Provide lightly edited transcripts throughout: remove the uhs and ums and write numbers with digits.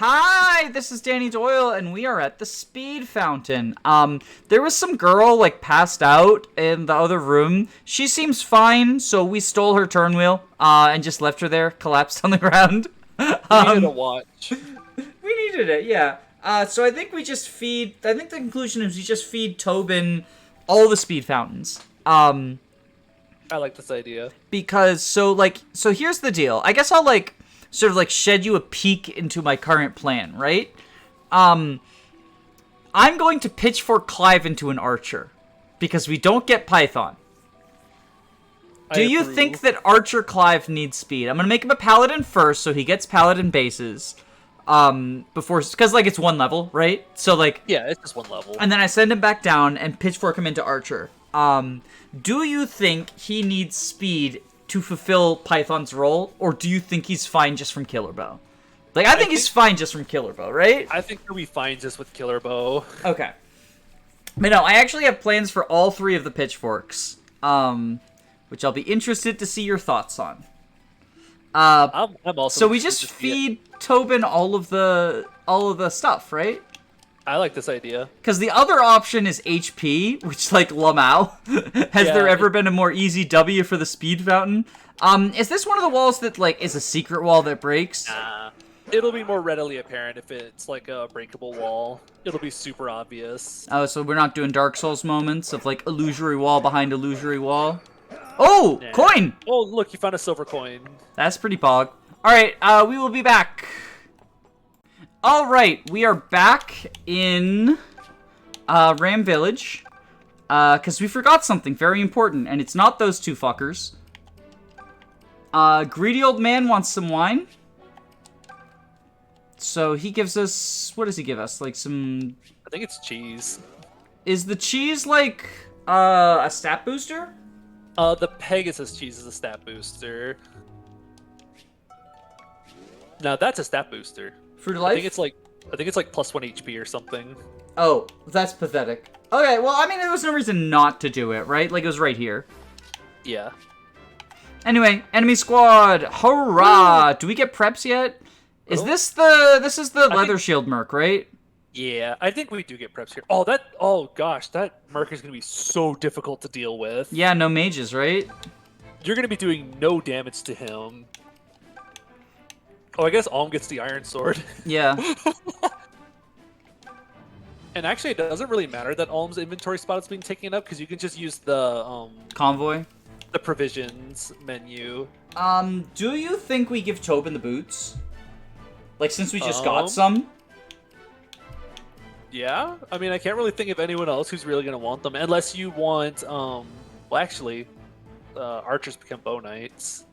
Hi, this is Danny Doyle, and we are at the Speed Fountain. There was some girl, passed out in the other room. She seems fine, so we stole her turn wheel, and just left her there, collapsed on the ground. We needed a watch. We needed it, yeah. So I think I think the conclusion is we just feed Tobin all the Speed Fountains. I like this idea. Because, so here's the deal. I guess I'll, shed you a peek into my current plan, right? I'm going to pitchfork Clive into an archer. Because we don't get Python. Do you think that Archer Clive needs speed? I'm going to make him a Paladin first, so he gets Paladin bases. Because, it's one level, right? So, yeah, it's just one level. And then I send him back down and pitchfork him into Archer. Do you think he needs speed to fulfill Python's role, or do you think he's fine just from Killer Bow? I think he's fine just from Killer Bow, right? I think he'll be fine just with Killer Bow. Okay. But no, I actually have plans for all three of the pitchforks, which I'll be interested to see your thoughts on. I'm also. So we just feed Tobin all of the stuff, right? I like this idea. Because the other option is HP, which, Lamau. Has there ever been a more easy W for the Speed Fountain? Is this one of the walls that, is a secret wall that breaks? Nah. It'll be more readily apparent if it's, a breakable wall. It'll be super obvious. Oh, so we're not doing Dark Souls moments of, illusory wall behind illusory wall? Oh! Nah. Coin! Oh, look, you found a silver coin. That's pretty pog. Alright, we will be back. Alright, we are back in Ram Village, because we forgot something very important, and it's not those two fuckers. Greedy old man wants some wine. So he gives us, what does he give us? Some... I think it's cheese. Is the cheese, a stat booster? The Pegasus cheese is a stat booster. Now that's a stat booster. Fruit of Life? I think it's plus 1 HP or something. Oh, that's pathetic. Okay, well, I mean, there was no reason not to do it, right? It was right here. Yeah. Anyway, enemy squad! Hurrah! Do we get preps yet? Is this is the leather shield merc, right? Yeah, I think we do get preps here. Oh gosh, that merc is gonna be so difficult to deal with. Yeah, no mages, right? You're gonna be doing no damage to him. Oh, I guess Alm gets the iron sword. Yeah. And actually, it doesn't really matter that Alm's inventory spot is being taken up, because you can just use the convoy, the provisions menu. Do you think we give Tobin the boots? Since we just got some? Yeah, I mean, I can't really think of anyone else who's really gonna want them, unless you want, well, actually, archers become bow knights.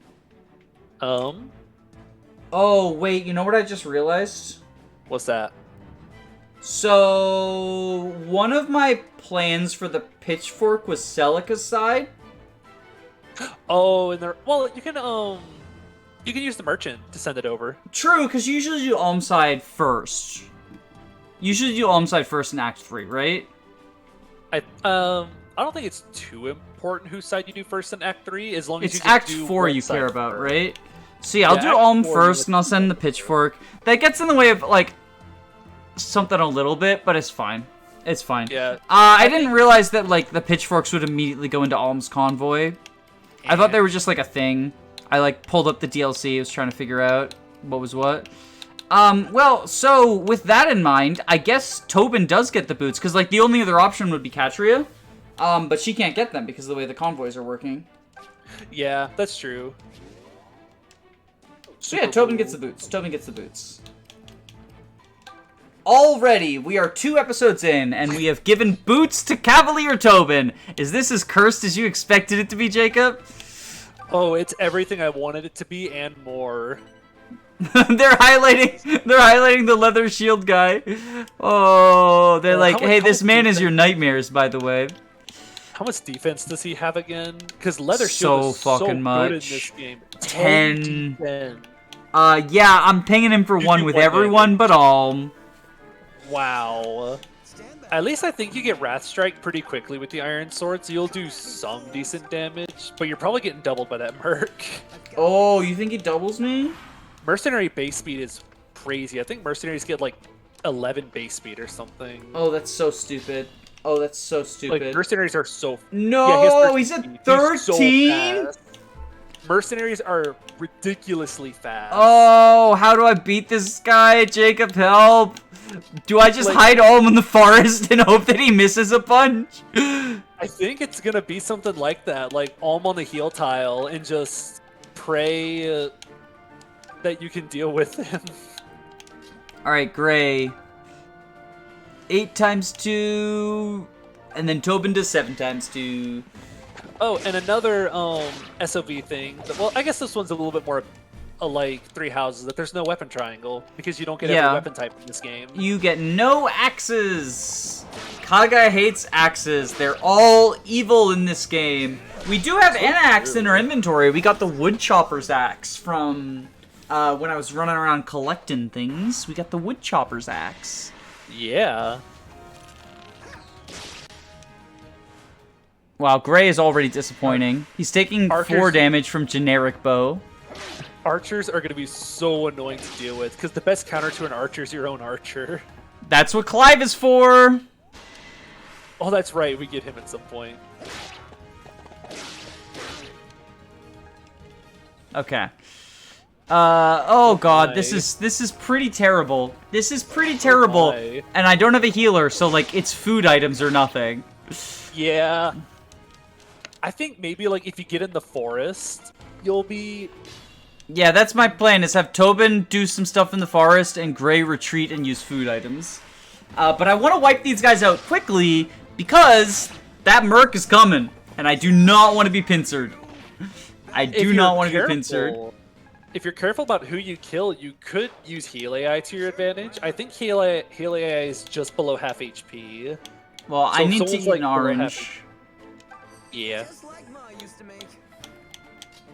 Oh, wait, you know what I just realized? What's that? So, one of my plans for the pitchfork was Celica's side. Oh, and well, you can use the merchant to send it over. True, because you usually do Alm side first. Usually do Alm side first in Act 3, right? I don't think it's too important whose side you do first in Act 3, as long as you It's Act 4 you care about, right? So yeah, I'll do Alm first, and I'll send the pitchfork. That gets in the way of, something a little bit, but it's fine. It's fine. Yeah. I didn't realize that, the pitchforks would immediately go into Alm's convoy. I thought they were just, a thing. I, pulled up the DLC, was trying to figure out what was what. Well, so, with that in mind, I guess Tobin does get the boots, because, the only other option would be Katria. But she can't get them because of the way the convoys are working. Yeah, that's true. So yeah, Tobin gets the boots. Tobin gets the boots. Already, we are 2 episodes in, and we have given boots to Cavalier Tobin. Is this as cursed as you expected it to be, Jacob? Oh, it's everything I wanted it to be and more. They're highlighting the leather shield guy. Oh, they're hey, this man is your nightmares, by the way. How much defense does he have again? Because leather shield is so fucking much. Good in this game. 10. Yeah, I'm pinging him for 1 with everyone but Alm. Wow. At least I think you get Wrath Strike pretty quickly with the Iron Sword, so you'll do some decent damage, but you're probably getting doubled by that merc. Oh, you think he doubles me? Mercenary base speed is crazy. I think mercenaries get like 11 base speed or something. Oh, that's so stupid. Oh, that's so stupid. Like mercenaries are so. No, yeah, he's at 13. Mercenaries are ridiculously fast. Oh, how do I beat this guy? Jacob, help! Do I just hide Olm in the forest and hope that he misses a bunch? I think it's gonna be something like that, like Olm on the heal tile and just pray that you can deal with him. Alright, Gray. 8 times 2, and then Tobin does 7 times 2. Oh, and another SoV thing. Well, I guess this one's a little bit more like Three Houses, that there's no weapon triangle because you don't get every weapon type in this game. You get no axes. Kaga hates axes. They're all evil in this game. We do have an axe in our inventory. We got the Woodchopper's axe from when I was running around collecting things. We got the Woodchopper's axe. Yeah. Wow, Gray is already disappointing. He's taking Archers, 4 damage from generic bow. Archers are going to be so annoying to deal with, because the best counter to an archer is your own archer. That's what Clive is for! Oh, that's right, we get him at some point. Okay. Oh god, this is pretty terrible. This is pretty terrible. And I don't have a healer, so like it's food items or nothing. Yeah. I think maybe like if you get in the forest, you'll be... Yeah, that's my plan, is have Tobin do some stuff in the forest and Gray retreat and use food items. But I want to wipe these guys out quickly because that Merc is coming. And I do not want to be pincered. I do not want to be pincered. If you're careful about who you kill, you could use heal AI to your advantage. I think heal AI is just below half HP. Well, So I need to someone's, eat like, an below half orange. Yeah.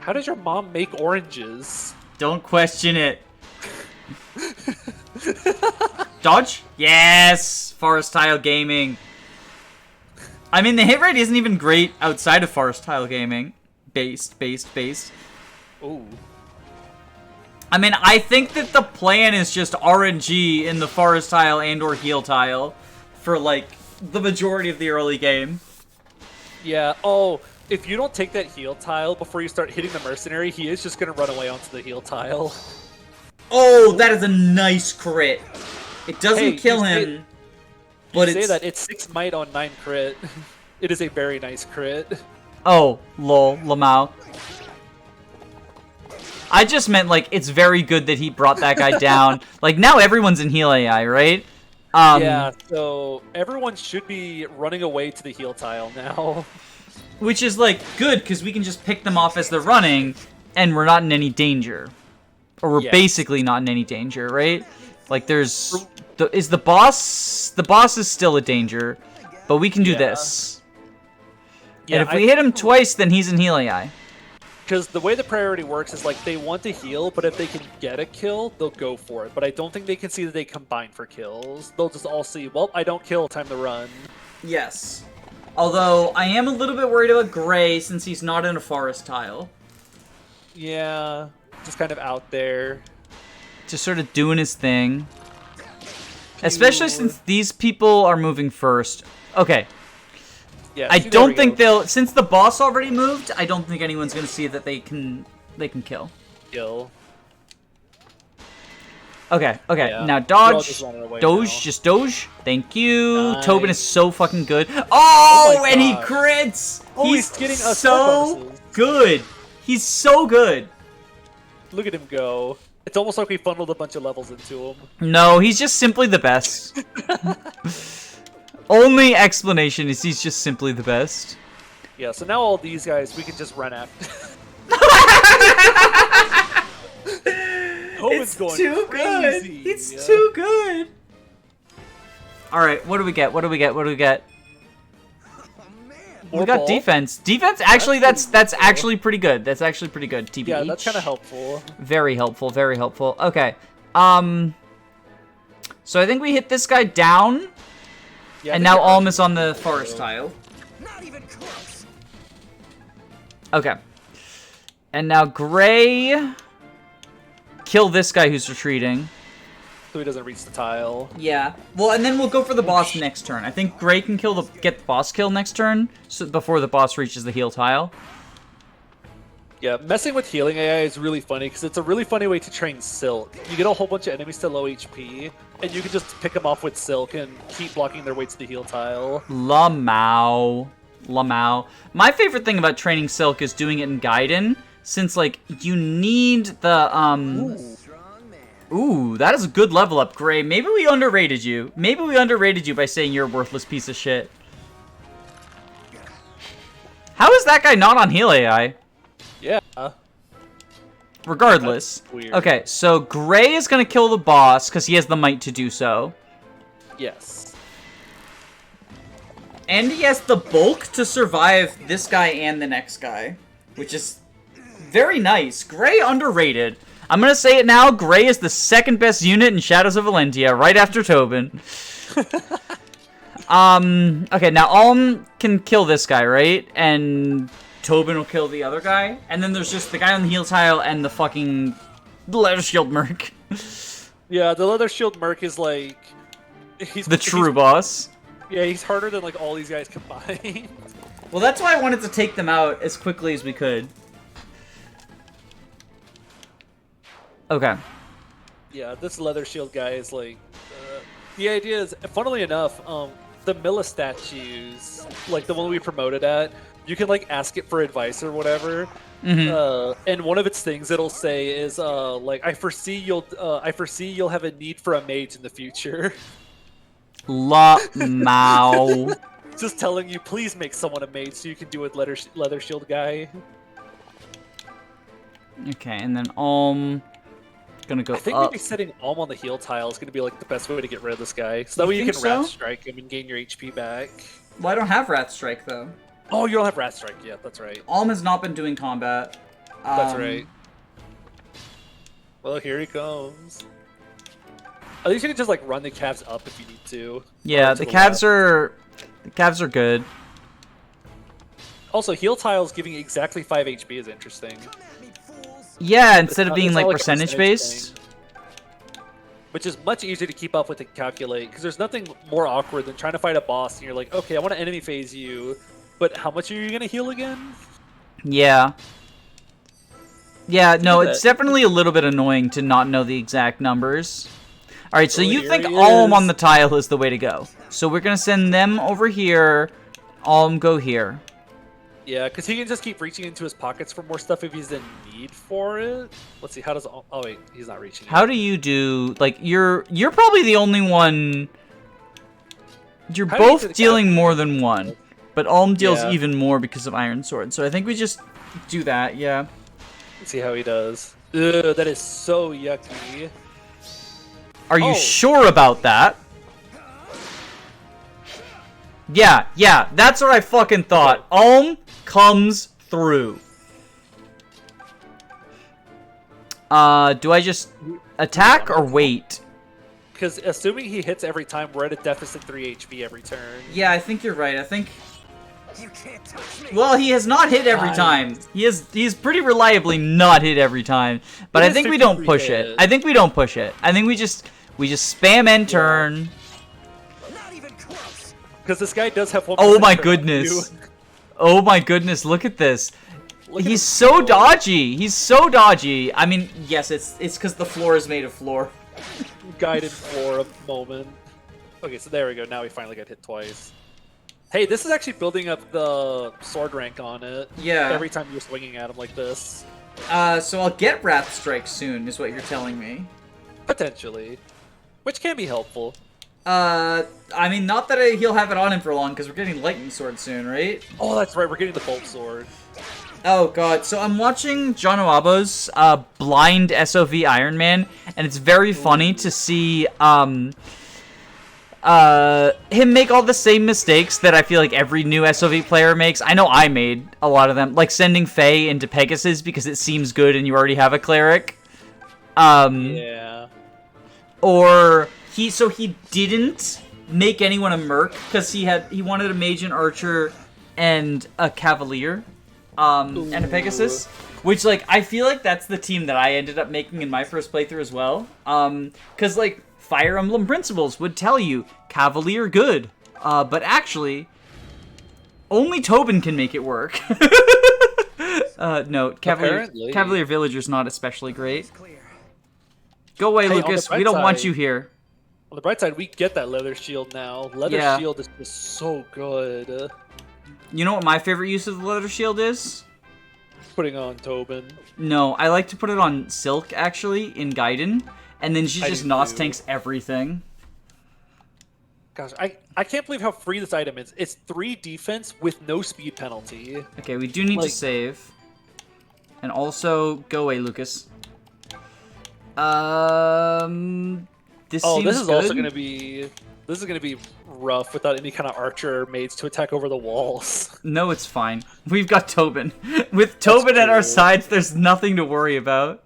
How does your mom make oranges? Don't question it. Dodge? Yes! Forest Tile Gaming. I mean, the hit rate isn't even great outside of Forest Tile Gaming. Based. Ooh. I mean, I think that the plan is just RNG in the Forest Tile and or Heal Tile for, like, the majority of the early game. Yeah, oh, if you don't take that heal tile before you start hitting the mercenary, he is just going to run away onto the heal tile. Oh, that is a nice crit. It doesn't kill him, but it's... say that, it's 6 might on 9 crit. It is a very nice crit. Oh, lol, Lamau. I just meant, like, it's very good that he brought that guy down. Like, now everyone's in heal AI, right? Yeah, so everyone should be running away to the heal tile now. Which is, like, good, because we can just pick them off as they're running, and we're not in any danger. Or we're basically not in any danger, right? Like, there's... is the boss... The boss is still a danger, but we can do this. Yeah, and if we hit him twice, then he's in heal AI. Because the way the priority works is, like, they want to heal, but if they can get a kill, they'll go for it. But I don't think they can see that they combine for kills. They'll just all see, well, I don't kill, time to run. Yes. Although, I am a little bit worried about Gray, since he's not in a forest tile. Yeah, just kind of out there. Just sort of doing his thing. Especially since these people are moving first. Okay. Yeah, I don't think they'll... Since the boss already moved, I don't think anyone's going to see that they can kill. Okay. Yeah. Now dodge. Doge. Just doge. Thank you. Nice. Tobin is so fucking good. Oh, and he crits! Oh, he's getting us so good. He's so good. Look at him go. It's almost like we funneled a bunch of levels into him. No, he's just simply the best. Only explanation is he's just simply the best. Yeah, so now all these guys, we can just run after. It's too good. It's too good. All right, what do we get? We got defense. Defense, actually, that's actually pretty good. That's actually pretty good. TBH. Yeah, that's kind of helpful. Very helpful. Very helpful. Okay. So I think we hit this guy down. Yeah, and now Alm is on the forest tile. Not even close. Okay. And now Gray... Kill this guy who's retreating. so he doesn't reach the tile. Yeah. Well, and then we'll go for the boss next turn. I think Gray can get the boss kill next turn, so before the boss reaches the heal tile. Yeah, messing with healing AI is really funny because it's a really funny way to train Silk. You get a whole bunch of enemies to low HP, and you can just pick them off with Silk and keep blocking their way to the heal tile. Lamau. My favorite thing about training Silk is doing it in Gaiden, since, like, you need the, Ooh, that is a good level up, Gray. Maybe we underrated you. Maybe we underrated you by saying you're a worthless piece of shit. How is that guy not on heal AI? Yeah. Regardless. That's weird. Okay, so Gray is going to kill the boss because he has the might to do so. Yes. And he has the bulk to survive this guy and the next guy, which is very nice. Gray underrated. I'm going to say it now. Gray is the second best unit in Shadows of Valentia, right after Tobin. Okay, now Alm can kill this guy, right? And Tobin will kill the other guy. And then there's just the guy on the heal tile and the fucking leather shield merc. Yeah, the leather shield merc is like... He's the true boss. Yeah, he's harder than like all these guys combined. Well, that's why I wanted to take them out as quickly as we could. Okay. Yeah, this leather shield guy is like... the idea is, funnily enough, the Milla statues, like the one we promoted at, you can like ask it for advice or whatever. And one of its things it'll say is like I foresee you'll have a need for a mage in the future. Mau. Just telling you, please make someone a mage so you can do it, leather shield guy. Okay, and then gonna go I think up. maybe setting Alm on the heal tile is gonna be like the best way to get rid of this guy. So that way you can Wrath Strike him and gain your HP back. Well, I don't have Wrath Strike though. Oh, you don't have Wrath Strike yet. That's right. Alm has not been doing combat. That's right. Well, here he comes. At least you can just like run the calves up if you need to. Yeah, the calves are good. Also, heal tiles giving exactly 5 HP is interesting. Yeah, instead of being It's like not a percentage based. thing, which is much easier to keep up with and calculate, because there's nothing more awkward than trying to fight a boss and you're like, okay, I want to enemy phase you, but how much are you going to heal again? Yeah. Yeah, no, it's definitely a little bit annoying to not know the exact numbers. Alright, so you think Alm on the tile is the way to go. So we're going to send them over here. Alm, go here. Yeah, because he can just keep reaching into his pockets for more stuff if he's in need for it. Let's see, how does... Oh, wait, he's not reaching. How do you do... Like, you're probably the only one... You're both dealing more than one. But Alm deals even more because of Iron Sword. So I think we just do that, yeah. Let's see how he does. Ugh, that is so yucky. Are you sure about that? Yeah, that's what I fucking thought. Alm comes through. Do I just attack or wait? Because assuming he hits every time, we're at a deficit 3 HP every turn. Yeah, I think you're right. I think... Well, he has not hit every time. He's pretty reliably not hit every time. But I think we don't push it. I think we don't push it. I think we just spam end turn. Because this guy does have one. Oh my goodness. Oh my goodness, look at this. He's so dodgy. He's so dodgy. I mean, yes, it's because the floor is made of floor. Guided floor moment. Okay, so there we go. Now we finally got hit twice. Hey, this is actually building up the sword rank on it. Yeah. Every time you're swinging at him like this. So I'll get Wrath Strike soon, is what you're telling me. Potentially. Which can be helpful. I mean, not that he'll have it on him for long, because we're getting Lightning Sword soon, right? Oh, that's right. We're getting the Bolt Sword. Oh, God. So I'm watching John Oabo's blind SoV Iron Man, and it's very funny to see him make all the same mistakes that I feel like every new SoV player makes. I know I made a lot of them, like sending Faye into Pegasus because it seems good and you already have a cleric. Yeah. Or he didn't make anyone a merc because he wanted a mage and archer and a cavalier, and a Pegasus. Which, like, I feel like that's the team that I ended up making in my first playthrough as well. Because, like, Fire Emblem principles would tell you Cavalier good. But actually, only Tobin can make it work. No, Cavalier Villager's not especially great. Go away, Lucas. We don't want you here. On the bright side, we get that leather shield now. Leather shield is just so good. You know what my favorite use of the leather shield is? Putting on Tobin. No, I like to put it on Silk, actually, in Gaiden. And then she just Nos tanks everything. Gosh, I can't believe how free this item is. It's 3 defense with no speed penalty. Okay, we do need to save. And also, go away, Lucas. This seems this is good. also gonna be rough without any kind of archer mates to attack over the walls. No, it's fine. We've got Tobin. With Tobin at our sides, there's nothing to worry about.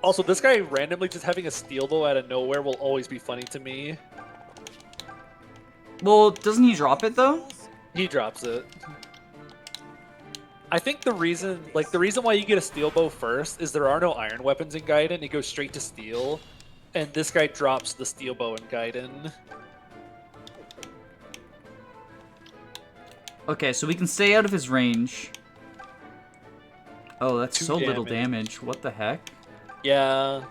Also, this guy randomly just having a steel bow out of nowhere will always be funny to me. Well, doesn't he drop it though? He drops it. I think the reason why you get a steel bow first is there are no iron weapons in Gaiden. It goes straight to steel, and this guy drops the steel bow in Gaiden. Okay, so we can stay out of his range. Oh, that's 2 so little damage. What the heck? Yeah.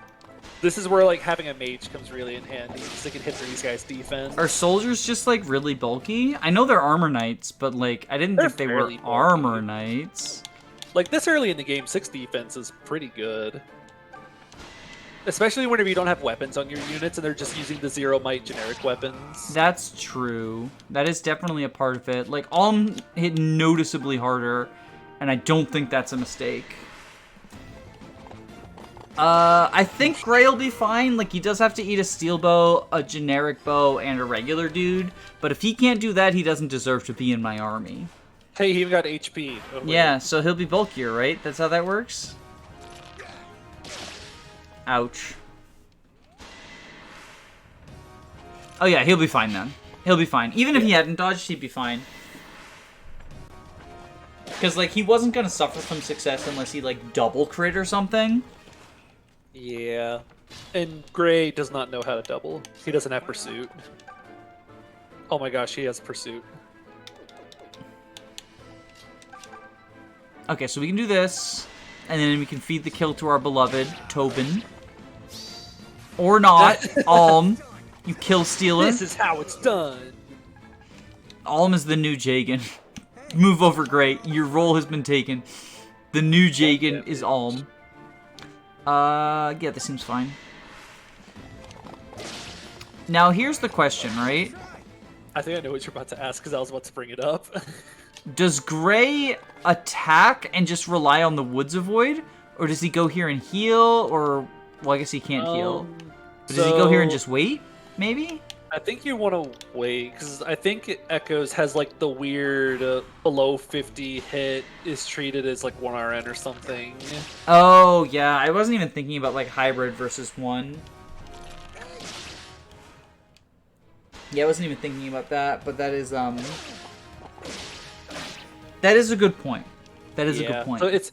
This is where like having a mage comes really in handy because they can hit these guys' defense. Are soldiers just like really bulky? I know they're armor knights, but like I didn't think they were armor knights. Like this early in the game, 6 defense is pretty good. Especially whenever you don't have weapons on your units and they're just using the 0 might generic weapons. That's true. That is definitely a part of it. Like Alm hit noticeably harder, and I don't think that's a mistake. I think Gray will be fine. Like, he does have to eat a steel bow, a generic bow, and a regular dude. But if he can't do that, he doesn't deserve to be in my army. Hey, he even got HP. Oh, yeah, so he'll be bulkier, right? That's how that works? Ouch. Oh yeah, he'll be fine then. He'll be fine. Even if he hadn't dodged, he'd be fine. Because, like, he wasn't going to suffer from success unless he, like, double crit or something. Yeah. And Gray does not know how to double. He doesn't have Pursuit. Oh my gosh, he has Pursuit. Okay, so we can do this. And then we can feed the kill to our beloved Tobin. Or not. Alm. You kill stealer. This is how it's done. Alm is the new Jagan. Move over, Gray. Your role has been taken. The new Jagan is Alm. Yeah, this seems fine. Now, here's the question, right? I think I know what you're about to ask, because I was about to bring it up. Does Gray attack and just rely on the Woods of Void? Or does he go here and heal? Or, well, I guess he can't heal. But does he go here and just wait, maybe? I think you want to wait, because I think Echoes has, like, the weird below 50 hit is treated as, like, 1RN or something. Oh, yeah. I wasn't even thinking about, like, hybrid versus 1. Yeah, I wasn't even thinking about that, but that is a good point. That is a good point. So it's,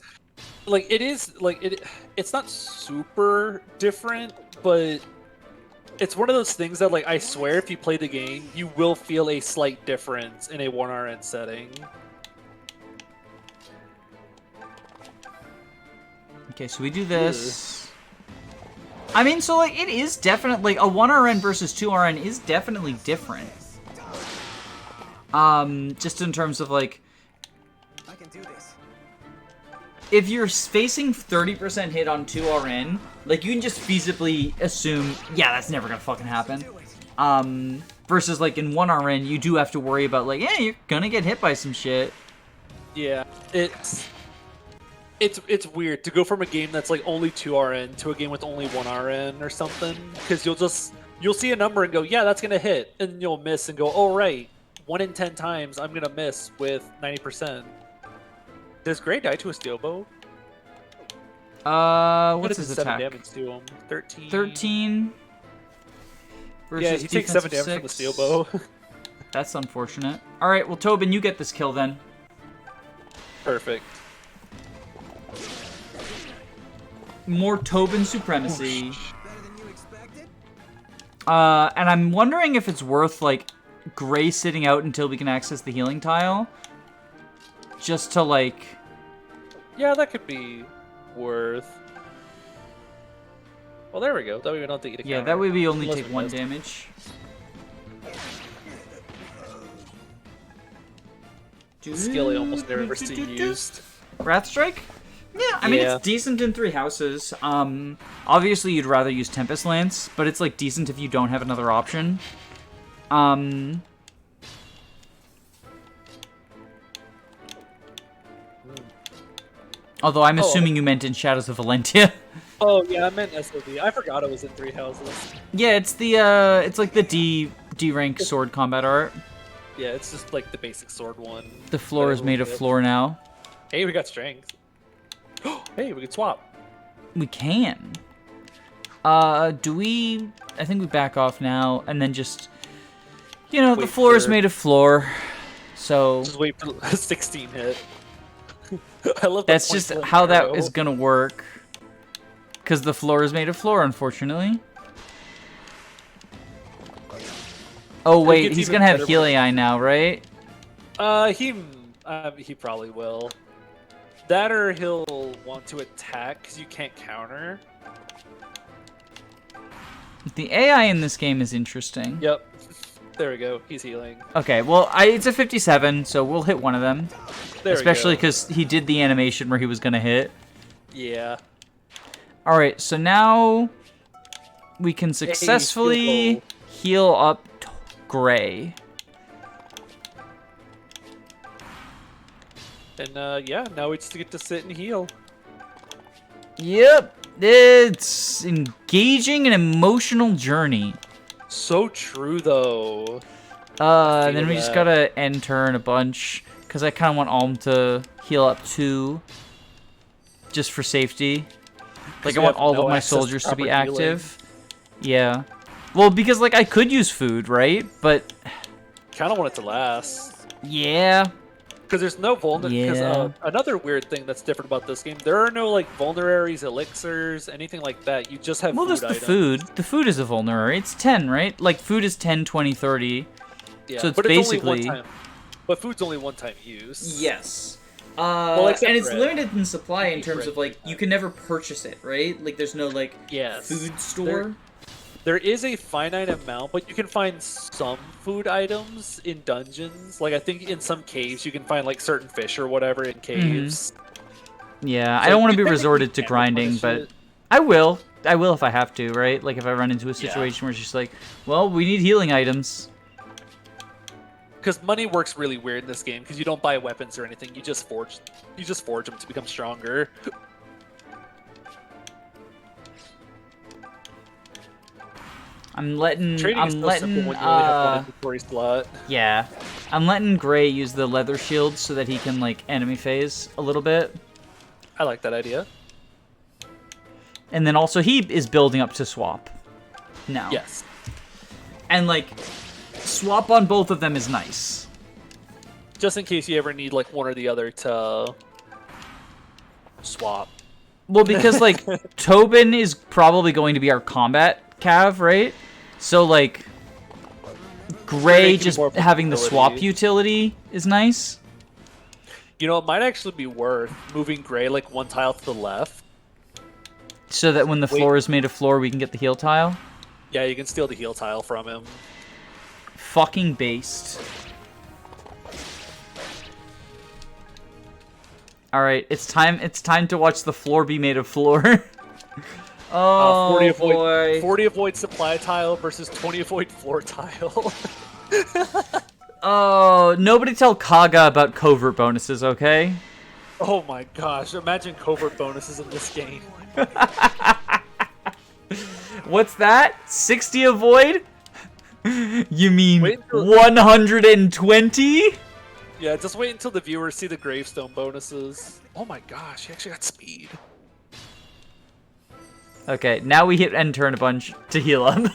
like, it's not super different, but it's one of those things that, like, I swear if you play the game, you will feel a slight difference in a 1RN setting. Okay, so we do this. I mean, so, like, it is definitely, a 1RN versus 2RN is definitely different. Just in terms of, like, I can do this. If you're facing 30% hit on 2RN, like, you can just feasibly assume, yeah, that's never gonna fucking happen. Versus, like, in 1RN, you do have to worry about, like, yeah, you're gonna get hit by some shit. Yeah, it's weird to go from a game that's, like, only 2RN to a game with only 1RN or something, because you'll see a number and go, yeah, that's gonna hit, and you'll miss and go, oh, right, 1 in 10 times I'm gonna miss with 90%. Does Gray die to a steel bow? What's his attack? 7 damage to him. 13. 13. Yeah, he takes 7 damage from the steel bow. That's unfortunate. Alright, well, Tobin, you get this kill then. Perfect. More Tobin supremacy. And I'm wondering if it's worth, like, Gray sitting out until we can access the healing tile. Just to, like... Yeah, that could be worth... Well, there we go. That way we don't have to eat a counter. Yeah, that way we only Unless take we 1 missed. damage. Skill I almost never see used. Wrath Strike? Yeah, I mean, Yeah. it's decent in 3 houses. Obviously you'd rather use Tempest Lance, but it's, like, decent if you don't have another option. Although I'm assuming you meant in Shadows of Valentia. Oh, yeah, I meant SoV. I forgot it was in 3 houses. Yeah, it's the, it's like the D rank sword combat art. Yeah, it's just like the basic sword one. The floor is made of floor now. Hey, we got strength. Hey, we can swap. We can. Do we... I think we back off now, and then just... You know, the Wait floor is for- made of floor, so... Just wait for a 16 hit. I love the That's just point-blank how that arrow. is gonna work. Because the floor is made of floor, unfortunately. Oh wait, gets he's even gonna have better Healing Eye now, right? He probably will. That or he'll want to attack because you can't counter. The AI in this game is interesting. Yep. There we go. He's healing. Okay, well, it's a 57, so we'll hit one of them. There Especially we go. because he did the animation where he was gonna hit. Yeah. Alright, so now we can successfully heal up Gray. And yeah, now we just get to sit and heal. Yep, it's engaging an emotional journey. So true though. And then we that. just gotta end turn a bunch, because I kind of want Alm to heal up too, just for safety. Like, I we want have all no of my access to soldiers to be proper healing. active. Yeah. Well, because, like, I could use food, right? But, Kind of want it to last. yeah. Because there's no vulnerability. Yeah. Another weird thing that's different about this game, there are no like vulneraries, elixirs, anything like that. You just have Well, food there's the items. food. The food is a vulnerary. It's 10, right? Like, food is 10, 20, 30. Yeah, So it's but basically... only one time. But food's only one time use. Yes. except and it's bread. limited in supply in terms bread of, like, you can never purchase it, right? Like, there's no, like, Yes. food store. There is a finite amount, but you can find some food items in dungeons. Like I think in some caves you can find like certain fish or whatever in caves. Yeah, I So don't want to you be technically resorted to can grinding, replenish but it. I will. I will if I have to, right? Like, if I run into a situation where it's just like, well, we need healing items. Because money works really weird in this game because you don't buy weapons or anything. You just forge them to become stronger. I'm letting, Trading is so simple when you only have one inventory slot. yeah. I'm letting Gray use the leather shield so that he can, like, enemy phase a little bit. I like that idea. And then also he is building up to swap now. Yes. And, like, swap on both of them is nice. Just in case you ever need like one or the other to swap. Well, because, like, Tobin is probably going to be our combat cav, right? So, like, Gray Making just more having the swap flexibility. utility is nice. You know, it might actually be worth moving Gray like one tile to the left. So that when the Wait. floor is made of floor, we can get the heal tile. Yeah, you can steal the heal tile from him. Fucking based. Alright, it's time to watch the floor be made of floor. Oh, 40 boy. avoid 40 avoid supply tile versus 20 avoid floor tile. Oh, nobody tell Kaga about covert bonuses, okay? Oh my gosh, imagine covert bonuses in this game. What's that? 60 avoid? You mean Wait until- 120? Yeah, just wait until the viewers see the gravestone bonuses. Oh my gosh, he actually got speed. Okay, now we hit end turn a bunch to heal up.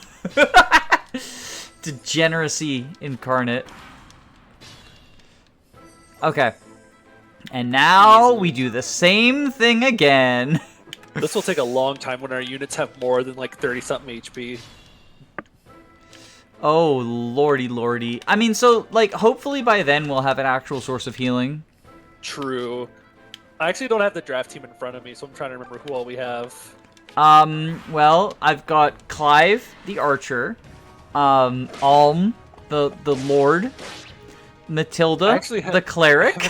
Degeneracy incarnate. Okay. And now Easy. we do the same thing again. This will take a long time when our units have more than like 30 something HP. Oh, lordy, lordy. I mean, so, like, hopefully by then we'll have an actual source of healing. True. I actually don't have the draft team in front of me, so I'm trying to remember who all we have. Well, I've got Clive, the archer, Alm, the lord, Matilda, the cleric.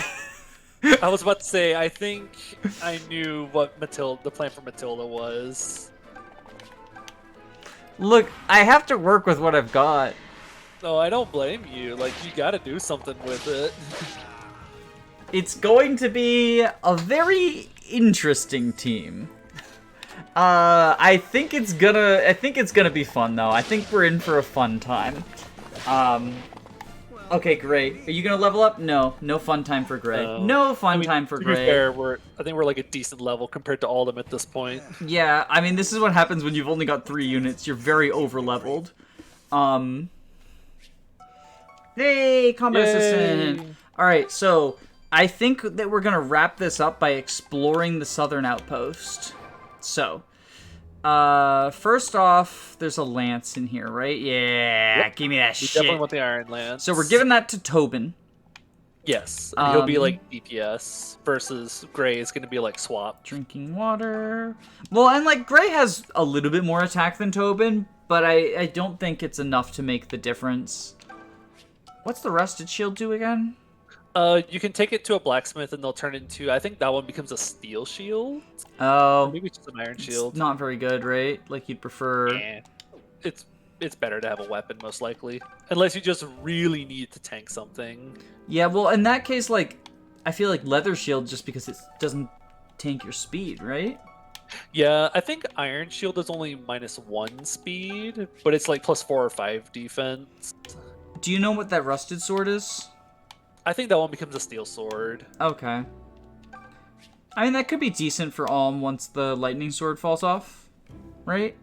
I was about to say, I think I knew what the plan for Matilda was. Look, I have to work with what I've got. No, I don't blame you. Like, you gotta do something with it. It's going to be a very interesting team. I think it's gonna be fun though. I think we're in for a fun time. Okay, great. Are you gonna level up? No, no fun time for Gray. No fun time for Gray. To be fair, I think we're like a decent level compared to all of them at this point. Yeah, I mean, this is what happens when you've only got 3 units. You're very over-leveled. Hey, combat assistant. All right, so I think that we're gonna wrap this up by exploring the southern outpost. So, first off, there's a lance in here, right? Yeah, Yep. give me that We shit. definitely want the Iron Lance. So we're giving that to Tobin. Yes, and he'll be like DPS versus Gray is going to be like swap. Drinking water. Well, and like Gray has a little bit more attack than Tobin, but I don't think it's enough to make the difference. What's the rusted shield do again? You can take it to a blacksmith and they'll turn into, I think that one becomes a steel shield. Oh, Maybe it's just an iron shield. it's not very good, right? Like you'd prefer. Yeah. It's better to have a weapon most likely, unless you just really need to tank something. Yeah, well, in that case, like I feel like leather shield just because it doesn't tank your speed, right? Yeah, I think iron shield is only -1 speed, but it's like +4 or 5 defense. Do you know what that rusted sword is? I think that one becomes a steel sword. Okay. I mean, that could be decent for Alm once the lightning sword falls off, right?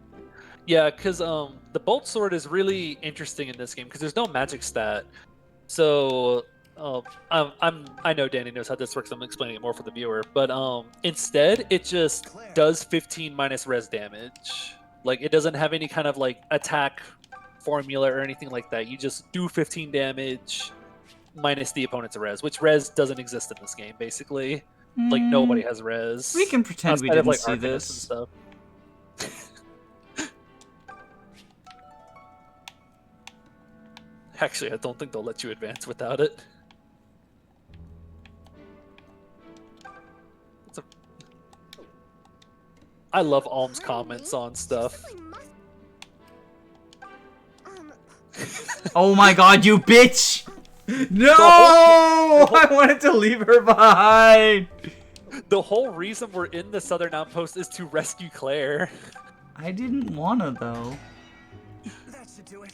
Yeah, because the bolt sword is really interesting in this game because there's no magic stat. So I know Danny knows how this works. I'm explaining it more for the viewer, but instead it just does 15 minus res damage. Like it doesn't have any kind of like attack formula or anything like that. You just do 15 damage minus the opponent's res, which res doesn't exist in this game basically. Like nobody has res. We can pretend we outside of, didn't like, see Arcanists this. and stuff. Actually, I don't think they'll let you advance without it. I love Alm's comments on stuff. Oh my god, you bitch! No! I wanted to leave her behind! The whole reason we're in the Southern Outpost is to rescue Claire. I didn't wanna, though. That should do it.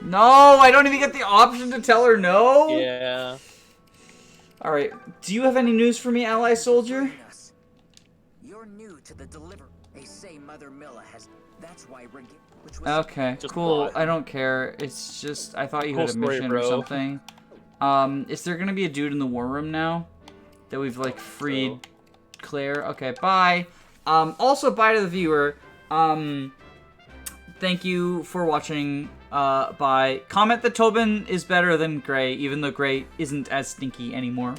No, I don't even get the option to tell her no? Yeah. Alright, do you have any news for me, ally soldier? You're new to the deliver. They say Mother Milla has. That's why we're. Which was. Okay, Just cool. what? I don't care. It's just, I thought you Cool had a story, mission or bro. something. Is there gonna be a dude in the war room now? That we've, like, freed Claire? Okay, bye. Also, bye to the viewer. Thank you for watching. Bye. Comment that Tobin is better than Gray, even though Gray isn't as stinky anymore.